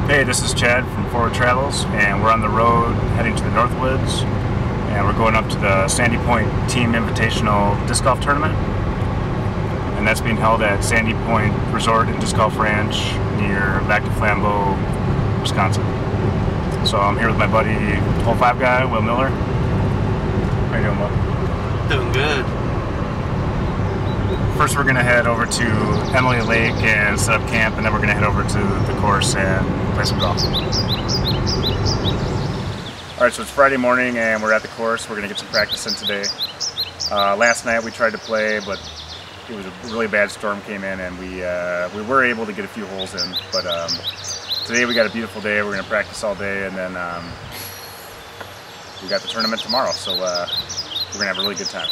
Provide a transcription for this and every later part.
Hey, this is Chad from Forward Travels, and we're on the road heading to the Northwoods, and we're going up to the Sandy Point Team Invitational Disc Golf Tournament, and that's being held at Sandy Point Resort and Disc Golf Ranch near Lac du Flambeau, Wisconsin. So I'm here with my buddy, Hole 5 guy, Will Miller. How you doing, Will? Doing good. First, we're going to head over to Emily Lake and set up camp, and then we're going to head over to the course and play some golf. Alright, so it's Friday morning and we're at the course. We're going to get some practice in today. Last night we tried to play, but it was a really bad storm came in, and we were able to get a few holes in. But today we got a beautiful day. We're going to practice all day, and then we got the tournament tomorrow, so we're going to have a really good time.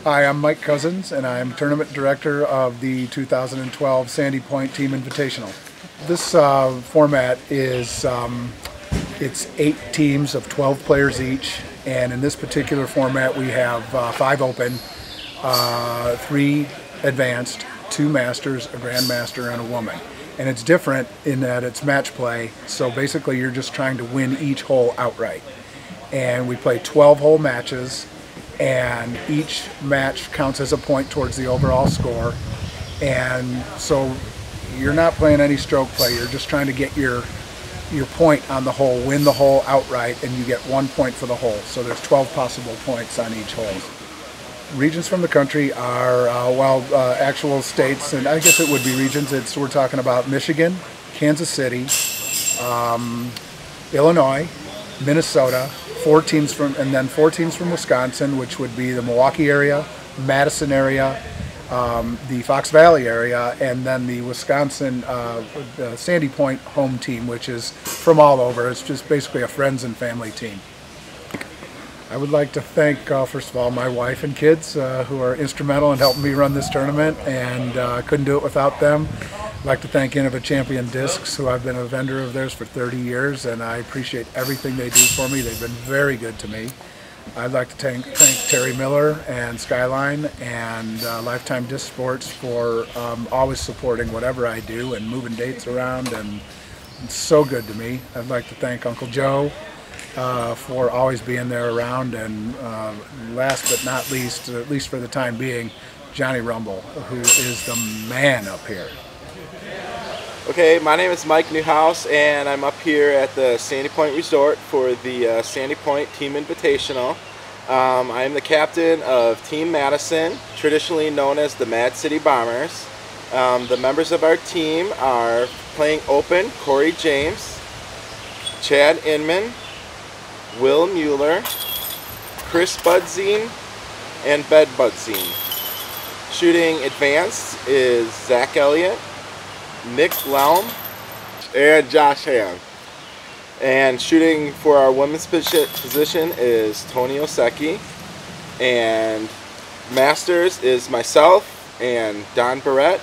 Hi, I'm Mike Cousins, and I'm Tournament Director of the 2012 Sandy Point Team Invitational. This format is it's 8 teams of 12 players each, and in this particular format we have 5 open, 3 advanced, 2 masters, a grandmaster, and a woman. And it's different in that it's match play, so basically you're just trying to win each hole outright. And we play 12-hole matches, and each match counts as a point towards the overall score. And so you're not playing any stroke play, you're just trying to get your point on the hole, win the hole outright, and you get 1 point for the hole. So there's 12 possible points on each hole. Regions from the country are, actual states, and I guess it would be regions. We're talking about Michigan, Kansas City, Illinois, Minnesota, 4 teams from Wisconsin, which would be the Milwaukee area, Madison area, the Fox Valley area, and then the Wisconsin Sandy Point home team, which is from all over. It's just basically a friends and family team. I would like to thank, first of all, my wife and kids who are instrumental in helping me run this tournament, and couldn't do it without them. I'd like to thank Innova Champion Discs, who I've been a vendor of theirs for 30 years, and I appreciate everything they do for me. They've been very good to me. I'd like to thank Terry Miller and Skyline and Lifetime Disc Sports for always supporting whatever I do and moving dates around, and it's so good to me. I'd like to thank Uncle Joe for always being there around, and last but not least, at least for the time being, Johnny Rumble, who is the man up here. Okay, my name is Mike Newhouse, and I'm up here at the Sandy Point Resort for the Sandy Point Team Invitational. I am the captain of Team Madison, traditionally known as the Mad City Bombers. The members of our team are playing open: Corey James, Chad Inman, Will Mueller, Chris Budzine, and Bed Budzine. Shooting advanced is Zach Elliott, Nick Lelm, and Josh Ham. And shooting for our women's position is Tony Osecki. And masters is myself and Don Barrett.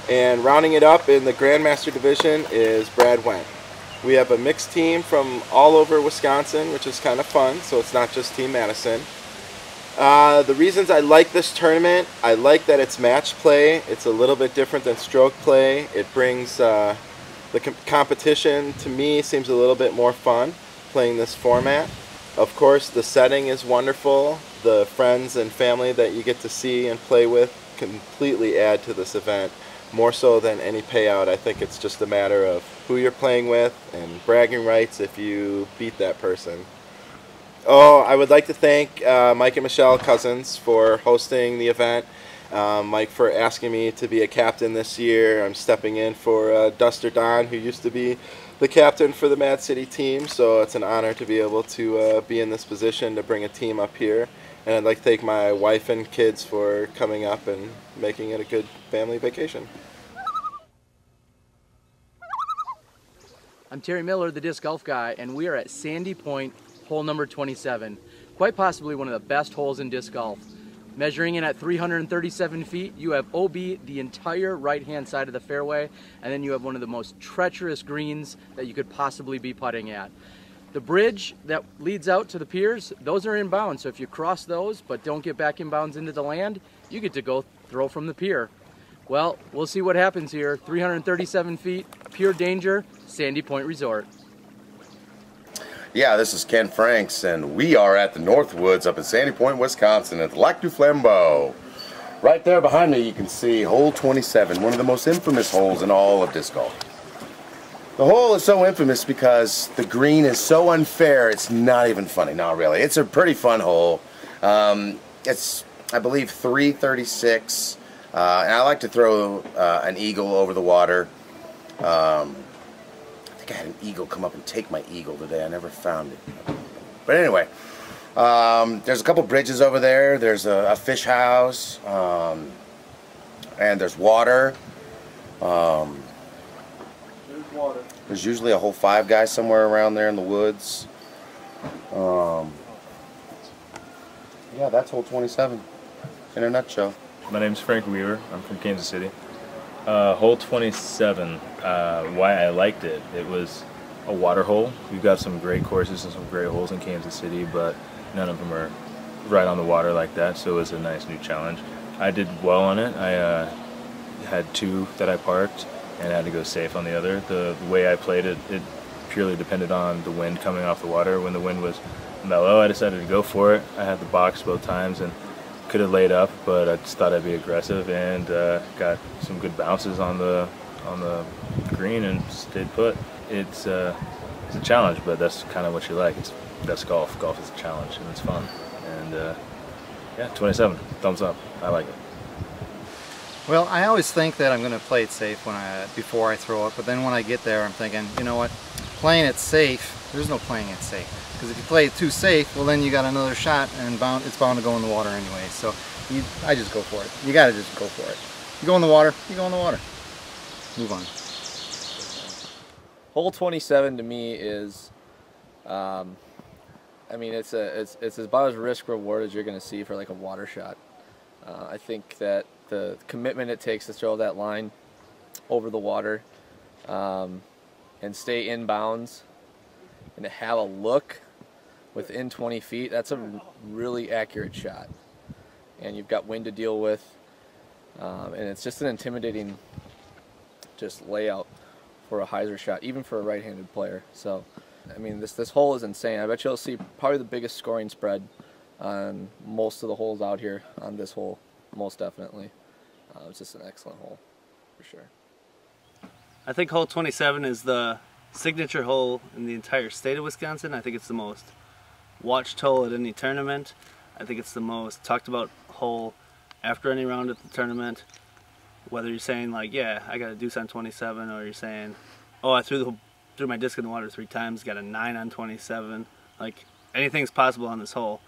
And rounding it up in the Grandmaster division is Brad Wendt. We have a mixed team from all over Wisconsin, which is kind of fun, so it's not just Team Madison. The reasons I like this tournament: I like that it's match play. It's a little bit different than stroke play. It brings the competition, to me, seems a little bit more fun playing this format. Of course, the setting is wonderful. The friends and family that you get to see and play with completely add to this event. More so than any payout. I think it's just a matter of who you're playing with and bragging rights if you beat that person. Oh, I would like to thank Mike and Michelle Cousins for hosting the event. Mike for asking me to be a captain this year. I'm stepping in for Duster Don, who used to be the captain for the Mad City team, so it's an honor to be able to be in this position to bring a team up here. And I'd like to thank my wife and kids for coming up and making it a good family vacation. I'm Terry Miller, the disc golf guy, and we are at Sandy Point, hole number 27. Quite possibly one of the best holes in disc golf. Measuring in at 337 feet, you have OB the entire right-hand side of the fairway, and then you have one of the most treacherous greens that you could possibly be putting at. The bridge that leads out to the piers, those are inbounds, so if you cross those but don't get back inbounds into the land, you get to go throw from the pier. Well, we'll see what happens here. 337 feet, pure danger, Sandy Point Resort. Yeah, this is Ken Franks, and we are at the Northwoods up in Sandy Point, Wisconsin at the Lac du Flambeau. Right there behind me you can see hole 27, one of the most infamous holes in all of disc golf. The hole is so infamous because the green is so unfair, it's not even funny. Not really. It's a pretty fun hole. It's, I believe, 336, and I like to throw an eagle over the water. I had an eagle come up and take my eagle today. I never found it. But anyway, there's a couple bridges over there. There's a fish house, and there's water. There's water. There's usually a hole 5 guy somewhere around there in the woods. Yeah, that's hole 27 in a nutshell. My name's Frank Weaver. I'm from Kansas City. Hole 27, why I liked it, it was a water hole. We've got some great courses and some great holes in Kansas City, but none of them are right on the water like that, so it was a nice new challenge. I did well on it. I had 2 that I parked and had to go safe on the other. The way I played it, it purely depended on the wind coming off the water. When the wind was mellow, I decided to go for it. I had the box both times and could have laid up, but I just thought I'd be aggressive and got some good bounces on the green and stayed put. It's a challenge, but that's kind of what you like. That's golf. Golf is a challenge and it's fun. And yeah, 27, thumbs up. I like it. Well, I always think that I'm going to play it safe before I throw it, but then when I get there, I'm thinking, you know what? Playing it safe. There's no playing it safe. Because if you play it too safe, well then you got another shot and it's bound to go in the water anyway. So I just go for it. You got to just go for it. You go in the water, you go in the water. Move on. Hole 27 to me is, I mean, it's about as risk reward as you're going to see for like a water shot. I think that the commitment it takes to throw that line over the water and stay in bounds and to have a look within 20 feet, that's a really accurate shot. And you've got wind to deal with, and it's just an intimidating layout for a hyzer shot, even for a right-handed player. So, I mean, this hole is insane. I bet you'll see probably the biggest scoring spread on most of the holes out here on this hole, most definitely. It's just an excellent hole, for sure. I think hole 27 is the signature hole in the entire state of Wisconsin. I think it's the most watched hole at any tournament. I think it's the most talked about hole after any round at the tournament. Whether you're saying like, yeah, I got a deuce on 27, or you're saying, oh, I threw my disc in the water 3 times, got a 9 on 27. Like, anything's possible on this hole.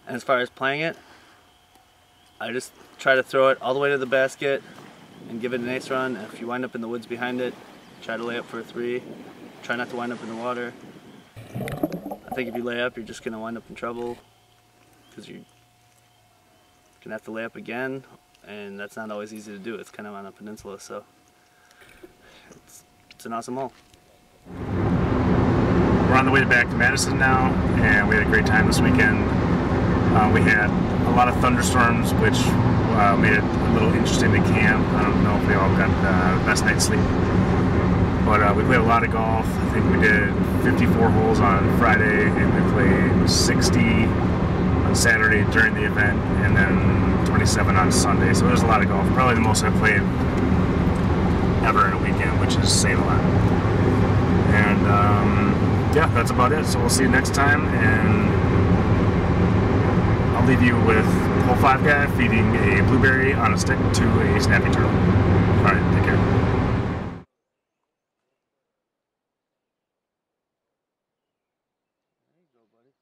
And as far as playing it, I just try to throw it all the way to the basket and give it an ace run. If you wind up in the woods behind it, try to lay up for a 3. Try not to wind up in the water. I think if you lay up, you're just going to wind up in trouble because you're going to have to lay up again, and that's not always easy to do. It's kind of on a peninsula, so it's an awesome hole. We're on the way back to Madison now, and we had a great time this weekend. We had a lot of thunderstorms, which made it a little interesting to camp. I don't know if we all got the best night's sleep. But we played a lot of golf. I think we did 54 holes on Friday, and we played 60 on Saturday during the event, and then 27 on Sunday. So there's a lot of golf. Probably the most I've played ever in a weekend, which is saying a lot. And yeah, that's about it. So we'll see you next time. And I'll leave you with hole 5 guy feeding a blueberry on a stick to a snapping turtle. Alright, take care. There you go, buddy.